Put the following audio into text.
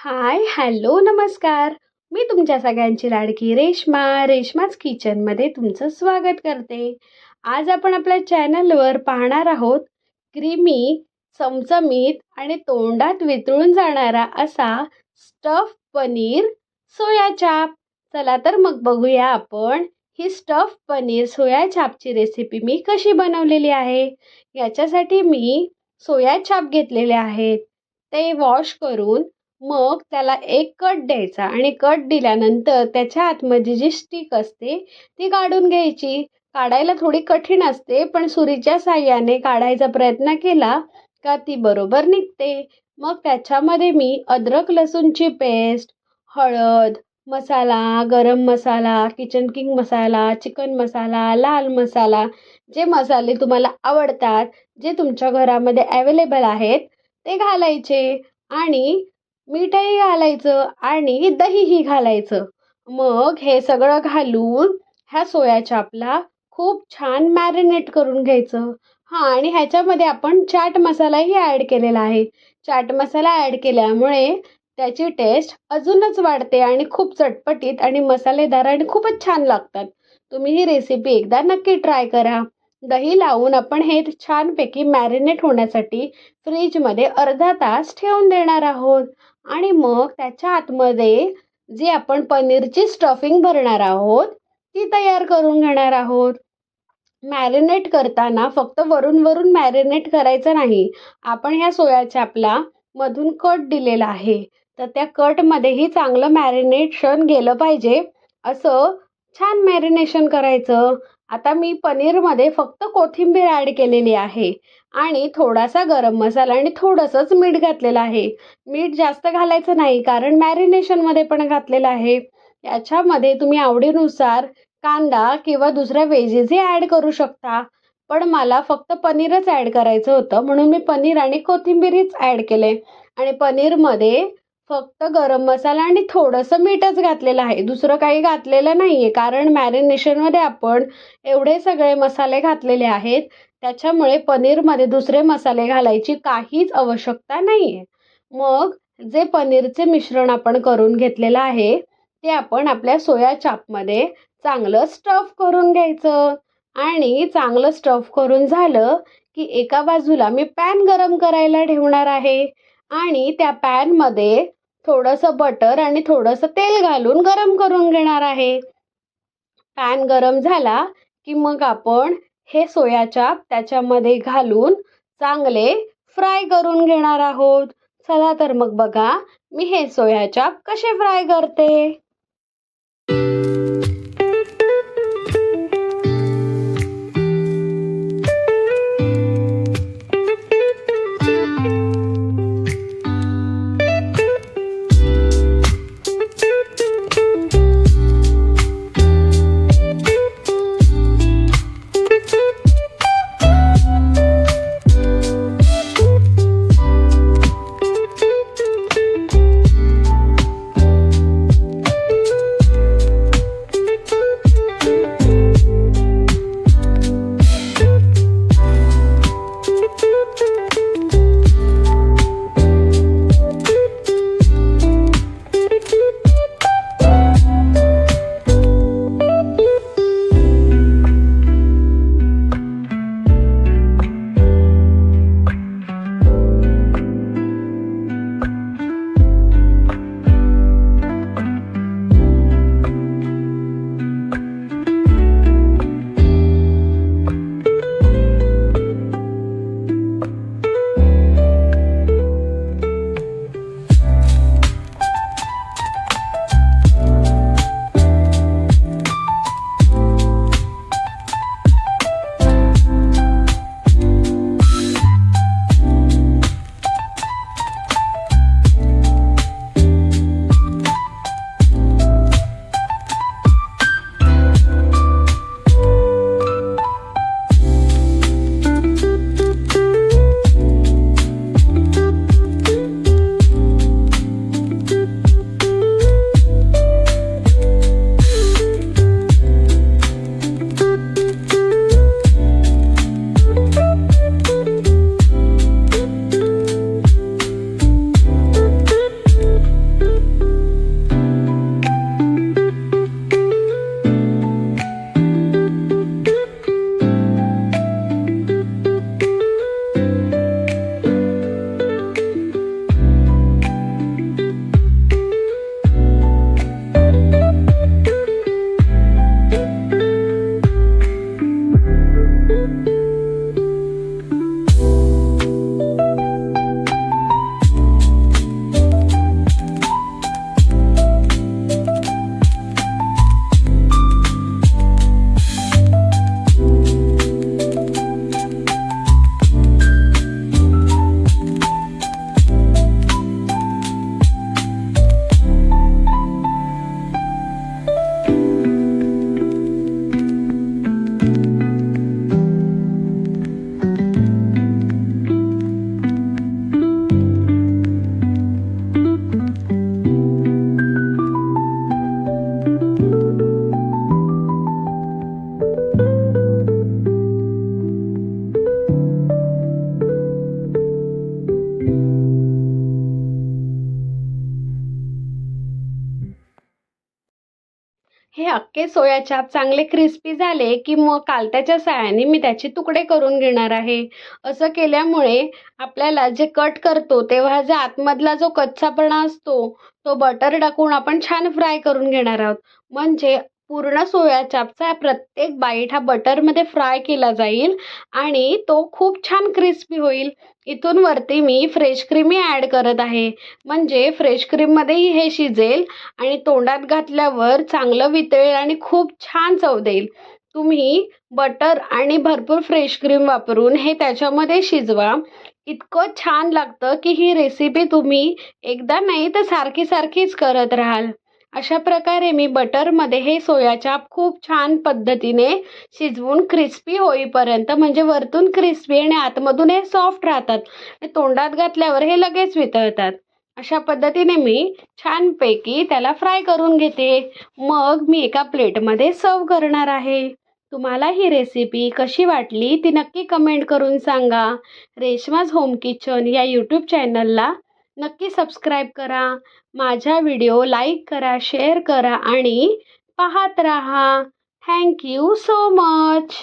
हाय, hello, नमस्कार. मी तुमच्या सगळ्यांची लाडकी रेश्माच किचनमध्ये तुमचं स्वागत करते. आज आपण आपल्या चॅनलवर पाहणार आहोत क्रीमी, चमचमीत आणि तोंडात वितळून जाणारा असा स्टफ पनीर सोया चाप. चला तर मग बघूया आपण ही स्टफ पनीर सोया चापची रेसिपी मी कशी बनवलेली आहे. याच्यासाठी मी सोया चाप घेतलेले आहेत. ते वॉश करून मग त्याला एक कट द्यायचा आणि कट दिल्यानंतर त्याच्या आतमध्ये जी स्टिक असते ती काढून घ्यायची. काढायला थोडी कठीण असते, पण सुरीच्या साहाय्याने काढायचा प्रयत्न केला का ती बरोबर निघते. मग त्याच्यामध्ये मी अद्रक लसूणची पेस्ट, हळद, मसाला, गरम मसाला, किचन किंग मसाला, चिकन मसाला, लाल मसाला, जे मसाले तुम्हाला आवडतात, जे तुमच्या घरामध्ये अवेलेबल आहेत ते घालायचे आणि मीठही घालायचं आणि दहीही घालायचं. मग हे सगळं घालून ह्या सोया चापला खूप छान मॅरिनेट करून घ्यायचं. हां, आणि ह्याच्यामध्ये आपण चाट मसालाही ॲड केलेला आहे. चाट मसाला ॲड केल्यामुळे त्याची टेस्ट अजूनच वाढते आणि खूप चटपटीत आणि मसालेदार आणि खूपच छान लागतात. तुम्ही ही रेसिपी एकदा नक्की ट्राय करा. दही लावून आपण हे छानपैकी मॅरिनेट होण्यासाठी फ्रीजमध्ये अर्धा तास ठेवून देणार आहोत. आणि मग त्याच्या आतमध्ये जी आपण पनीरची स्टफिंग भरणार आहोत ती तयार करून घेणार आहोत. मॅरिनेट करताना फक्त वरून वरून मॅरिनेट करायचं नाही. आपण ह्या सोया चापला मधून कट दिलेला आहे, तर त्या कटमध्येही चांगलं मॅरिनेशन गेलं पाहिजे असं छान मॅरिनेशन करायचं. आता मी पनीरमध्ये फक्त कोथिंबीर ॲड केलेली आहे आणि थोडासा गरम मसाला आणि थोडंसंच मीठ घातलेलं आहे. मीठ जास्त घालायचं नाही, कारण मॅरिनेशनमध्ये पण घातलेलं आहे. याच्यामध्ये तुम्ही आवडीनुसार कांदा किंवा दुसऱ्या व्हेजीसही ॲड करू शकता. पण मला फक्त पनीरच ॲड करायचं होतं, म्हणून मी पनीर आणि कोथिंबीरच ॲड केले. आणि पनीरमध्ये फक्त गरम मसाला आणि थोडंसं मीठच घातलेलं आहे, दुसरं काही घातलेलं नाही आहे. कारण मॅरिनेशनमध्ये आपण एवढे सगळे मसाले घातलेले आहेत, त्याच्यामुळे पनीरमध्ये दुसरे मसाले घालायची काहीच आवश्यकता नाही आहे. मग जे पनीरचे मिश्रण आपण करून घेतलेलं आहे ते आपण आपल्या सोया चापमध्ये चांगलं स्टफ करून घ्यायचं. आणि चांगलं स्टफ करून झालं की एका बाजूला मी पॅन गरम करायला ठेवणार आहे आणि त्या पॅनमध्ये थोडंसं बटर आणि थोडंसं तेल घालून गरम करून घेणार आहे. पॅन गरम झाला की मग आपण हे सोया चाप त्याच्यामध्ये घालून चांगले फ्राय करून घेणार आहोत. चला तर मग बघा मी हे सोया चाप कसे फ्राय करते. हे अख्खे सोया चाप चांगले क्रिस्पी झाले की मग कालत्याच्या साहाय्याने मी त्याचे तुकडे करून घेणार आहे. असं केल्यामुळे आपल्याला जे कट करतो तेव्हा जो आतमधला जो कच्चापणा असतो तो बटर टाकून आपण छान फ्राय करून घेणार आहोत. म्हणजे पूर्ण सोया चापचा प्रत्येक बाईट हा बटरमध्ये फ्राय केला जाईल आणि तो खूप छान क्रिस्पी होईल. इथून वरती मी फ्रेश क्रीमी ॲड करत आहे. म्हणजे फ्रेश क्रीममध्येही हे शिजेल आणि तोंडात घातल्यावर चांगलं वितळेल आणि खूप छान चव देईल. तुम्ही बटर आणि भरपूर फ्रेश क्रीम वापरून हे त्याच्यामध्ये शिजवा. इतकं छान लागतं की ही रेसिपी तुम्ही एकदा नाही तर सारखी सारखीच करत राहाल. अशा प्रकारे मी बटरमध्ये हे सोया चाप खूप छान पद्धतीने शिजवून क्रिस्पी होईपर्यंत, म्हणजे वरतून क्रिस्पी आणि आतमधून हे सॉफ्ट राहतात. तोंडात घातल्यावर हे लगेच वितळतात. अशा पद्धतीने मी छानपैकी त्याला फ्राय करून घेते. मग मी एका प्लेटमध्ये सर्व करणार आहे. तुम्हाला ही रेसिपी कशी वाटली ती नक्की कमेंट करून सांगा. रेश्माज होम किचन या यूट्यूब चॅनलला नक्की सबस्क्राईब करा. माझा व्हिडिओ लाईक करा, शेअर करा आणि पाहत राहा. Thank you so much.